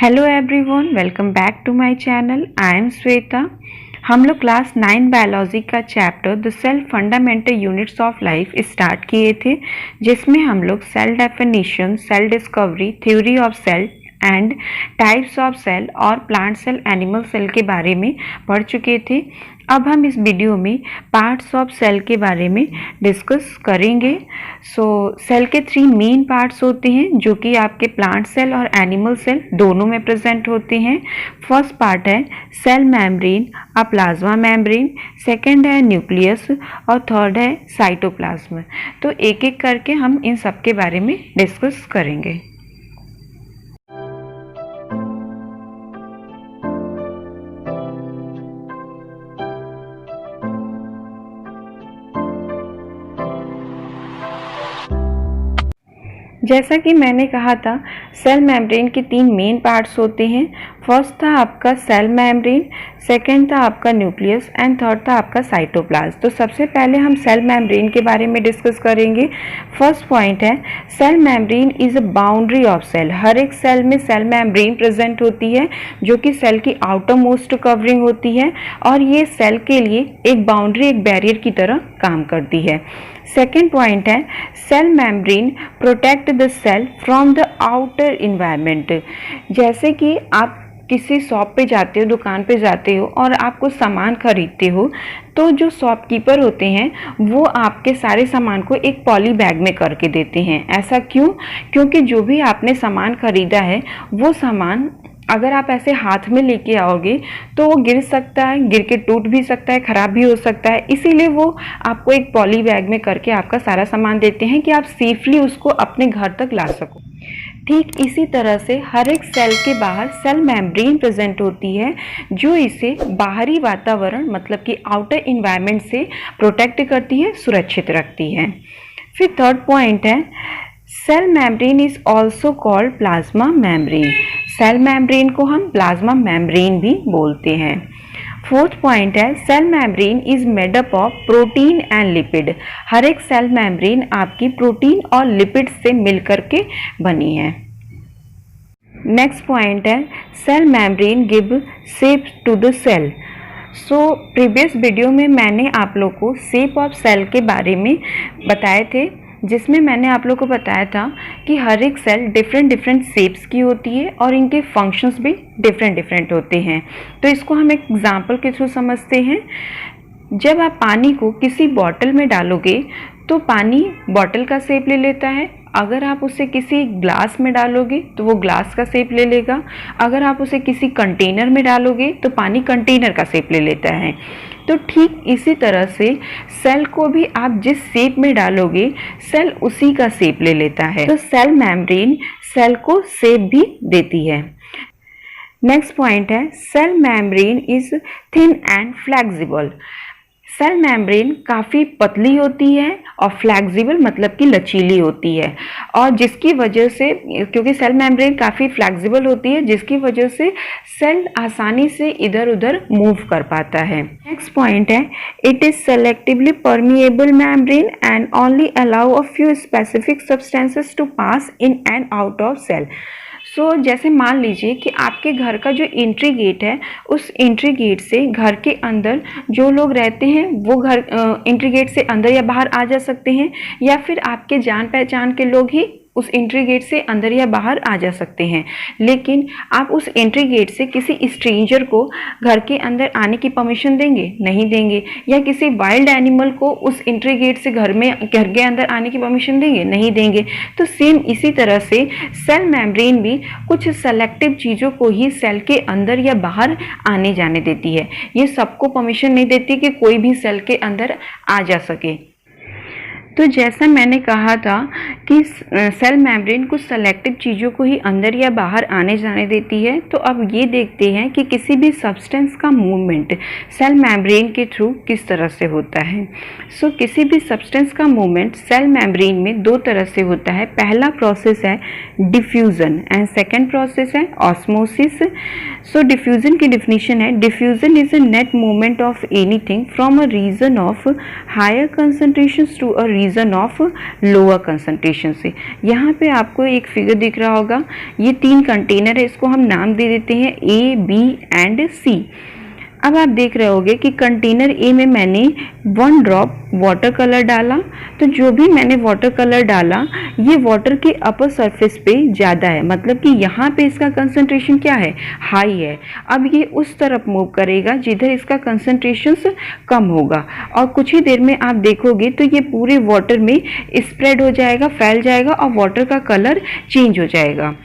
Hello everyone, welcome back to my channel. I am Shweta. हम लोग class 9 biology का chapter the cell fundamental units of life start किए थे, जिसमें हम लोग cell definition, cell discovery, theory of cell and types of cell और plant cell, animal cell के बारे में पढ़ चुके थे। अब हम इस वीडियो में पार्ट्स ऑफ सेल के बारे में डिस्कस करेंगे। सेल के 3 मेन पार्ट्स होते हैं जो कि आपके प्लांट सेल और एनिमल सेल दोनों में प्रेजेंट होते हैं। फर्स्ट पार्ट है cell membrane, a plasma membrane, second है न्यूक्लियस और थर्ड है साइटोप्लाज्म। तो एक एक करके हम इन सब के बारे में डिस्कस करेंगे। जैसा कि मैंने कहा था, सेल मेम्ब्रेन के 3 मेन पार्ट्स होते हैं। फर्स्ट था आपका सेल मेम्ब्रेन, सेकंड था आपका न्यूक्लियस एंड थर्ड था आपका साइटोप्लाज्म। तो सबसे पहले हम सेल मेम्ब्रेन के बारे में डिस्कस करेंगे। फर्स्ट पॉइंट है cell membrane is a boundary of cell. हर एक सेल में सेल मेम्ब्रेन प्रेजेंट होती है जो कि सेल की आउटर मोस्ट कवरिंग होती है और ये सेल के लिए एक बाउंड्री, एक बैरियर की तरह काम करती है। सेकेंड पॉइंट है cell membrane protect the cell from the outer environment. जैसे कि आप किसी शॉप पे जाते हो, दुकान पे जाते हो और आप कुछ सामान खरीदते हो, तो जो शॉपकीपर होते हैं वो आपके सारे सामान को एक पॉली बैग में करके देते हैं। ऐसा क्यों? क्योंकि जो भी आपने सामान खरीदा है वो सामान अगर आप ऐसे हाथ में लेके आओगे तो वो गिर सकता है, गिर के टूट भी सकता है, खराब भी हो सकता है। इसीलिए वो आपको एक पॉली बैग में करके आपका सारा सामान देते हैं कि आप सेफली उसको अपने घर तक ला सको। ठीक इसी तरह से हर एक सेल के बाहर सेल मेम्ब्रेन प्रेजेंट होती है जो इसे बाहरी वातावरण मतलब कि आउटर इन्वायरमेंट से प्रोटेक्ट करती है, सुरक्षित रखती है। फिर थर्ड पॉइंट है cell membrane is also called plasma membrane. Cell membrane को हम प्लाज्मा मेम्ब्रेन भी बोलते हैं। फोर्थ पॉइंट है cell membrane is made up of protein and lipid. हर एक सेल मेम्ब्रेन आपकी प्रोटीन और लिपिड से मिलकर के बनी है। नेक्स्ट पॉइंट है cell membrane give shape to the cell. Previous video में मैंने आप लोग को शेप ऑफ सेल के बारे में बताए थे, जिसमें मैंने आप लोग को बताया था कि हर एक सेल डिफरेंट शेप्स की होती है और इनके फंक्शंस भी डिफरेंट होते हैं। तो इसको हम एक एग्जांपल के थ्रू समझते हैं। जब आप पानी को किसी बॉटल में डालोगे तो पानी बॉटल का शेप ले लेता है। अगर आप उसे किसी ग्लास में डालोगे तो वो ग्लास का शेप ले लेगा। अगर आप उसे किसी कंटेनर में डालोगे तो पानी कंटेनर का शेप ले लेता है। तो ठीक इसी तरह से सेल को भी आप जिस शेप में डालोगे सेल उसी का शेप ले लेता है। तो सेल मेम्ब्रेन सेल को शेप भी देती है। नेक्स्ट पॉइंट है cell membrane is thin and flexible. Cell membrane काफ़ी पतली होती है और फ्लेक्सिबल मतलब कि लचीली होती है, और जिसकी वजह से, क्योंकि सेल मेम्ब्रेन काफ़ी फ्लेक्सिबल होती है जिसकी वजह से सेल आसानी से इधर उधर मूव कर पाता है। नेक्स्ट पॉइंट है it is selectively permeable membrane and only allow a few specific substances to pass in and out of cell. जैसे मान लीजिए कि आपके घर का जो एंट्री गेट है, उस एंट्री गेट से घर के अंदर जो लोग रहते हैं वो घर एंट्री गेट से अंदर या बाहर आ जा सकते हैं, या फिर आपके जान पहचान के लोग ही उस एंट्री गेट से अंदर या बाहर आ जा सकते हैं। लेकिन आप उस एंट्री गेट से किसी स्ट्रेंजर को घर के अंदर आने की परमिशन देंगे? नहीं देंगे। या किसी वाइल्ड एनिमल को उस एंट्री गेट से घर के अंदर आने की परमिशन देंगे? नहीं देंगे। तो सेम इसी तरह से सेल मेम्ब्रेन भी कुछ सेलेक्टिव चीज़ों को ही सेल के अंदर या बाहर आने जाने देती है। ये सबको परमिशन नहीं देती कि कोई भी सेल के अंदर आ जा सके। तो जैसा मैंने कहा था कि सेल मेम्ब्रेन कुछ सेलेक्टिव चीज़ों को ही अंदर या बाहर आने जाने देती है। तो अब ये देखते हैं कि किसी भी सब्सटेंस का मूवमेंट सेल मेम्ब्रेन के थ्रू किस तरह से होता है। किसी भी सब्सटेंस का मूवमेंट सेल मेम्ब्रेन में 2 तरह से होता है। पहला प्रोसेस है डिफ्यूज़न एंड सेकेंड प्रोसेस है ऑस्मोसिस। डिफ्यूज़न की डिफिनीशन है diffusion is a net movement of anything from a region of higher concentration to a region of lower concentration से। यहाँ पे आपको एक फिगर दिख रहा होगा, ये 3 कंटेनर है, इसको हम नाम दे देते हैं A, B एंड C। अब आप देख रहे होगे कि कंटेनर ए में मैंने 1 ड्रॉप वाटर कलर डाला, तो जो भी मैंने वाटर कलर डाला ये वाटर के अपर सरफेस पे ज़्यादा है, मतलब कि यहाँ पे इसका कंसंट्रेशन क्या है, हाई है। अब ये उस तरफ मूव करेगा जिधर इसका कंसंट्रेशन कम होगा, और कुछ ही देर में आप देखोगे तो ये पूरे वाटर में स्प्रेड हो जाएगा, फैल जाएगा और वाटर का कलर चेंज हो जाएगा।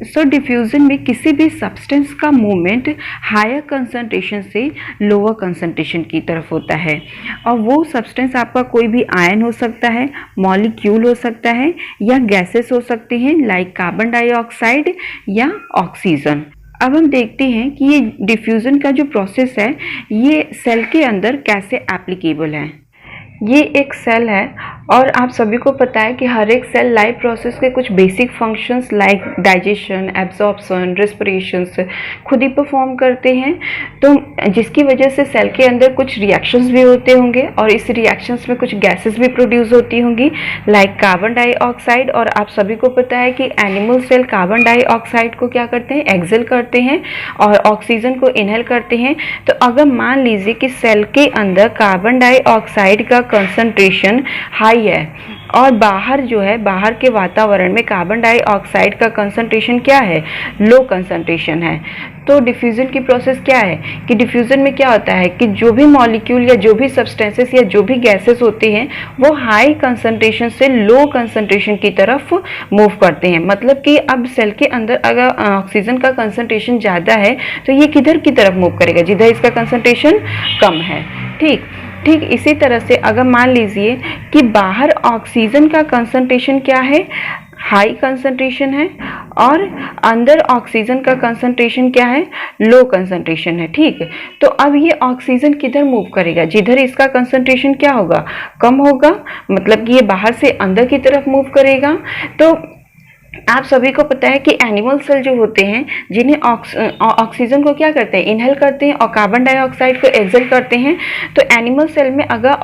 सो डिफ्यूज़न में किसी भी सब्सटेंस का मूवमेंट हायर कंसंट्रेशन से लोअर कंसंट्रेशन की तरफ होता है, और वो सब्सटेंस आपका कोई भी आयन हो सकता है, मॉलिक्यूल हो सकता है, या गैसेस हो सकते हैं लाइक कार्बन डाइऑक्साइड या ऑक्सीजन। अब हम देखते हैं कि ये डिफ्यूज़न का जो प्रोसेस है ये सेल के अंदर कैसे एप्लीकेबल है। ये एक सेल है और आप सभी को पता है कि हर एक सेल लाइफ प्रोसेस के कुछ basic functions like digestion, absorption, respiration खुद ही परफॉर्म करते हैं, तो जिसकी वजह से सेल के अंदर कुछ रिएक्शंस भी होते होंगे और इस रिएक्शंस में कुछ गैसेस भी प्रोड्यूस होती होंगी लाइक कार्बन डाइऑक्साइड। और आप सभी को पता है कि एनिमल सेल कार्बन डाइऑक्साइड को क्या करते हैं, एक्सेल करते हैं और ऑक्सीजन को इनहेल करते हैं। तो अगर मान लीजिए कि सेल के अंदर कार्बन डाइऑक्साइड का कंसंट्रेशन हाई है और बाहर जो है, बाहर के वातावरण में कार्बन डाइऑक्साइड का कंसंट्रेशन क्या है, लो कंसंट्रेशन है, तो डिफ्यूज़न की प्रोसेस क्या है कि डिफ्यूज़न में क्या होता है कि जो भी मॉलिक्यूल या जो भी सब्सटेंसेस या जो भी गैसेस होते हैं वो हाई कंसंट्रेशन से लो कंसंट्रेशन की तरफ मूव करते हैं। मतलब कि अब सेल के अंदर अगर ऑक्सीजन का कंसंट्रेशन ज़्यादा है तो ये किधर की तरफ मूव करेगा, जिधर इसका कंसंट्रेशन कम है। ठीक इसी तरह से अगर मान लीजिए कि बाहर ऑक्सीजन का कंसंट्रेशन क्या है, हाई कंसंट्रेशन है, और अंदर ऑक्सीजन का कंसंट्रेशन क्या है, लो कंसंट्रेशन है। ठीक, तो अब ये ऑक्सीजन किधर मूव करेगा, जिधर इसका कंसंट्रेशन क्या होगा, कम होगा, मतलब कि ये बाहर से अंदर की तरफ मूव करेगा। तो आप सभी को पता है कि एनिमल सेल जो होते हैं जिन्हें ऑक्सीजन को क्या करते हैं, इनहेल करते हैं और कार्बन डाइऑक्साइड को एक्सेल करते हैं। तो एनिमल सेल में अगर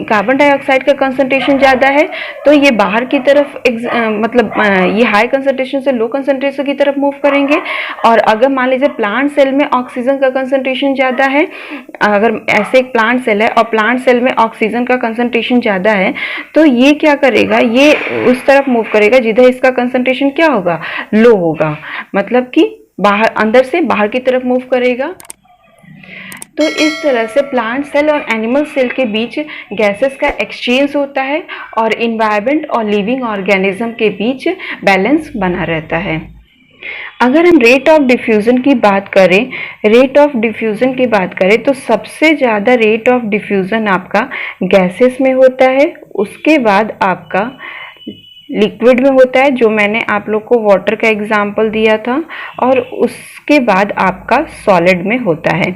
कार्बन डाइऑक्साइड का कंसंट्रेशन ज़्यादा है तो ये बाहर की तरफ मतलब ये हाई कंसंट्रेशन से लो कंसंट्रेशन की तरफ मूव करेंगे। और अगर मान लीजिए प्लांट सेल में ऑक्सीजन का कंसंट्रेशन ज़्यादा है, अगर ऐसे एक प्लांट सेल है और प्लांट सेल में ऑक्सीजन का कंसंट्रेशन ज़्यादा है तो ये क्या करेगा, ये उस तरफ मूव करेगा जिधर इसका कंसंट्रेशन क्या होगा, लो होगा, मतलब कि बाहर, अंदर से बाहर की तरफ मूव करेगा। तो इस तरह से प्लांट सेल और एनिमल सेल के बीच गैसेस का एक्सचेंज होता है और इन्वायरमेंट और लिविंग ऑर्गेनिज्म के बीच बैलेंस बना रहता है। अगर हम रेट ऑफ डिफ्यूज़न की बात करें, तो सबसे ज़्यादा रेट ऑफ डिफ्यूज़न आपका गैसेस में होता है, उसके बाद आपका लिक्विड में होता है, जो मैंने आप लोग को वाटर का एग्जाम्पल दिया था, और उसके बाद आपका सॉलिड में होता है।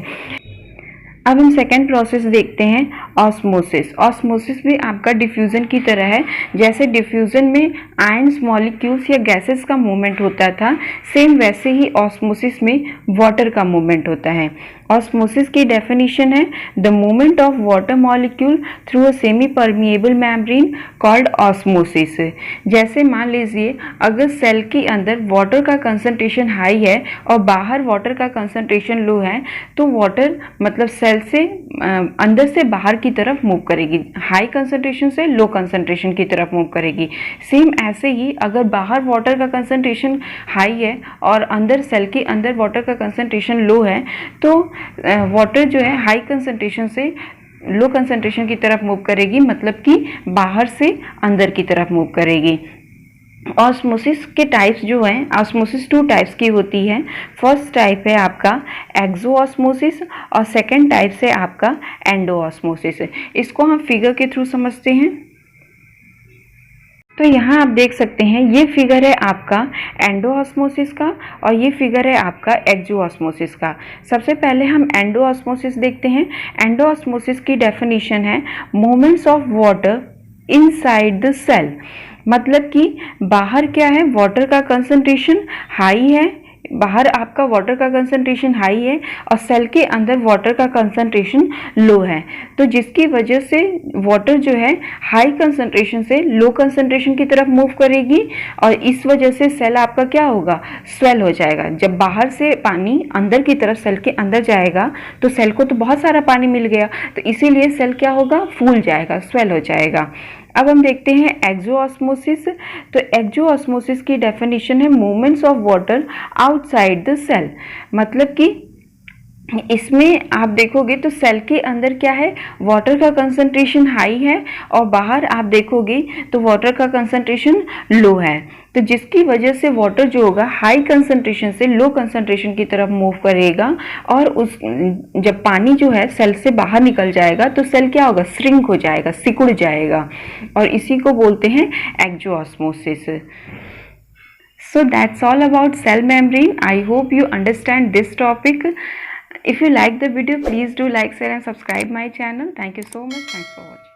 अब हम सेकेंड प्रोसेस देखते हैं, ऑस्मोसिस। ऑस्मोसिस भी आपका डिफ्यूज़न की तरह है। जैसे डिफ्यूज़न में आयंस, मॉलिक्यूल्स या गैसेस का मूवमेंट होता था, सेम वैसे ही ऑस्मोसिस में वाटर का मूवमेंट होता है। ऑस्मोसिस की डेफिनेशन है the movement of water molecule through a semi permeable membrane called osmosis. जैसे मान लीजिए अगर सेल के अंदर वाटर का कंसंट्रेशन हाई है और बाहर वाटर का कंसंट्रेशन लो है, तो वाटर मतलब सेल से अंदर से बाहर की तरफ मूव करेगी, हाई कंसंट्रेशन से लो कंसंट्रेशन की तरफ मूव करेगी। सेम ऐसे ही अगर बाहर वाटर का कंसंट्रेशन हाई है और अंदर सेल के अंदर वाटर का कंसंट्रेशन लो है, तो वाटर जो है हाई कंसंट्रेशन से लो कंसंट्रेशन की तरफ मूव करेगी, मतलब कि बाहर से अंदर की तरफ मूव करेगी। ऑस्मोसिस के टाइप्स जो हैं, ऑस्मोसिस 2 टाइप्स की होती है। फर्स्ट टाइप है आपका एक्सो ऑस्मोसिस और सेकेंड टाइप से आपका एंडो ऑस्मोसिस। इसको हम फिगर के थ्रू समझते हैं। तो यहाँ आप देख सकते हैं, ये फिगर है आपका एंडो ऑस्मोसिस का और ये फिगर है आपका एक्सो ऑस्मोसिस का। सबसे पहले हम एंडो ऑस्मोसिस देखते हैं। एंडो ऑस्मोसिस की डेफिनेशन है movements of water inside the cell. मतलब कि बाहर क्या है, वाटर का कंसंट्रेशन हाई है, बाहर आपका वाटर का कंसंट्रेशन हाई है और सेल के अंदर वाटर का कंसंट्रेशन लो है, तो जिसकी वजह से वाटर जो है हाई कंसंट्रेशन से लो कंसंट्रेशन की तरफ मूव करेगी और इस वजह से सेल आपका क्या होगा, स्वेल हो जाएगा। जब बाहर से पानी अंदर की तरफ सेल के अंदर जाएगा तो सेल को तो बहुत सारा पानी मिल गया, तो इसीलिए सेल क्या होगा, फूल जाएगा, स्वेल हो जाएगा। अब हम देखते हैं एक्सोऑस्मोसिस। तो एक्सोऑस्मोसिस की डेफिनेशन है movements of water outside the cell. मतलब कि इसमें आप देखोगे तो सेल के अंदर क्या है, वाटर का कंसंट्रेशन हाई है और बाहर आप देखोगे तो वाटर का कंसंट्रेशन लो है, तो जिसकी वजह से वाटर जो होगा हाई कंसंट्रेशन से लो कंसंट्रेशन की तरफ मूव करेगा और उस जब पानी जो है सेल से बाहर निकल जाएगा तो सेल क्या होगा, श्रिंक हो जाएगा, सिकुड़ जाएगा, और इसी को बोलते हैं एक्सोऑस्मोसिस। So that's all about cell membrane. I hope you understand this topic. If you like the video, please do like, share and subscribe my channel. Thank you so much. Thanks for watching.